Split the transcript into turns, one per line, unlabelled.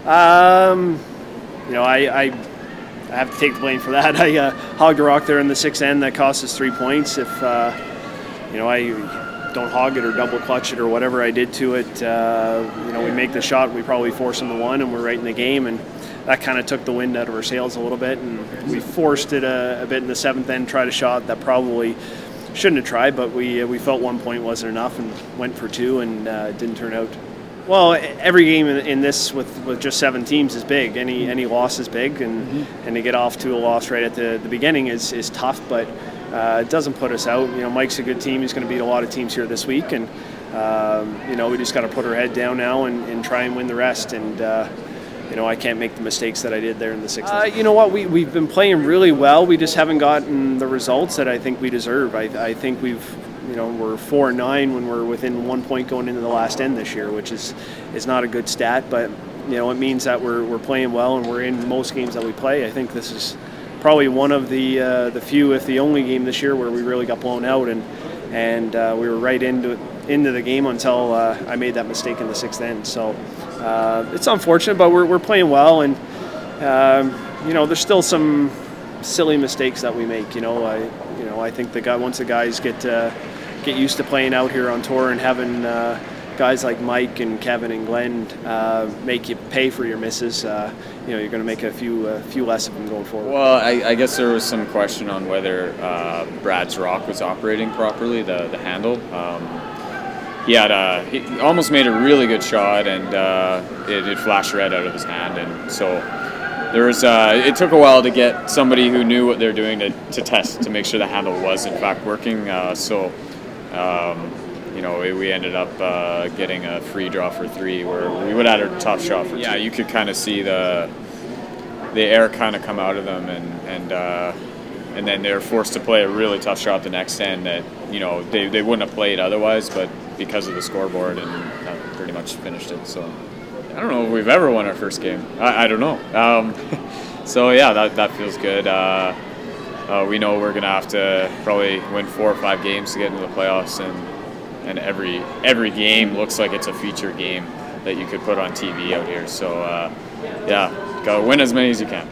You know, I have to take the blame for that. I hogged a rock there in the sixth end that cost us 3 points. If you know, I don't hog it or double clutch it or whatever I did to it, you know, we make the shot, we probably force them to one, and we're right in the game, and that kind of took the wind out of our sails a little bit, and we forced it a bit in the seventh end, tried a shot that probably shouldn't have tried, but we felt 1 point wasn't enough and went for two, and it didn't turn out. Well, every game in this with just 7 teams is big. Any loss is big, and to get off to a loss right at the beginning is tough, but it doesn't put us out. You know, Mike's a good team. He's going to beat a lot of teams here this week, and you know, we just got to put our head down now and try and win the rest. And you know, I can't make the mistakes that I did there in the sixth. You know what? We've been playing really well. We just haven't gotten the results that I think we deserve. I think you know, we're 4-9 when we're within 1 point going into the last end this year, which is not a good stat, but you know, it means that we're playing well and we're in most games that we play. I think this is probably one of the few, if the only game this year where we really got blown out, and we were right into the game until I made that mistake in the sixth end. So it's unfortunate, but we're playing well, and you know, there's still some silly mistakes that we make. You know, I think once the guys get used to playing out here on tour and having guys like Mike and Kevin and Glenn make you pay for your misses, you know, you're going to make a few less of them going forward.
Well, I guess there was some question on whether Brad's rock was operating properly, the handle. He almost made a really good shot, and it flashed red out of his hand, and so there was. It took a while to get somebody who knew what they're doing to test to make sure the handle was in fact working. You know, we ended up getting a free draw for 3, where we would have had a tough shot for 2. Yeah, you could kind of see the air kind of come out of them, and then they're forced to play a really tough shot the next end that, you know, they wouldn't have played otherwise, but because of the scoreboard, and that pretty much finished it. So I don't know if we've ever won our first game. I don't know. So yeah, that feels good. We know we're gonna have to probably win 4 or 5 games to get into the playoffs, and every game looks like it's a feature game that you could put on TV out here. So yeah, gotta win as many as you can.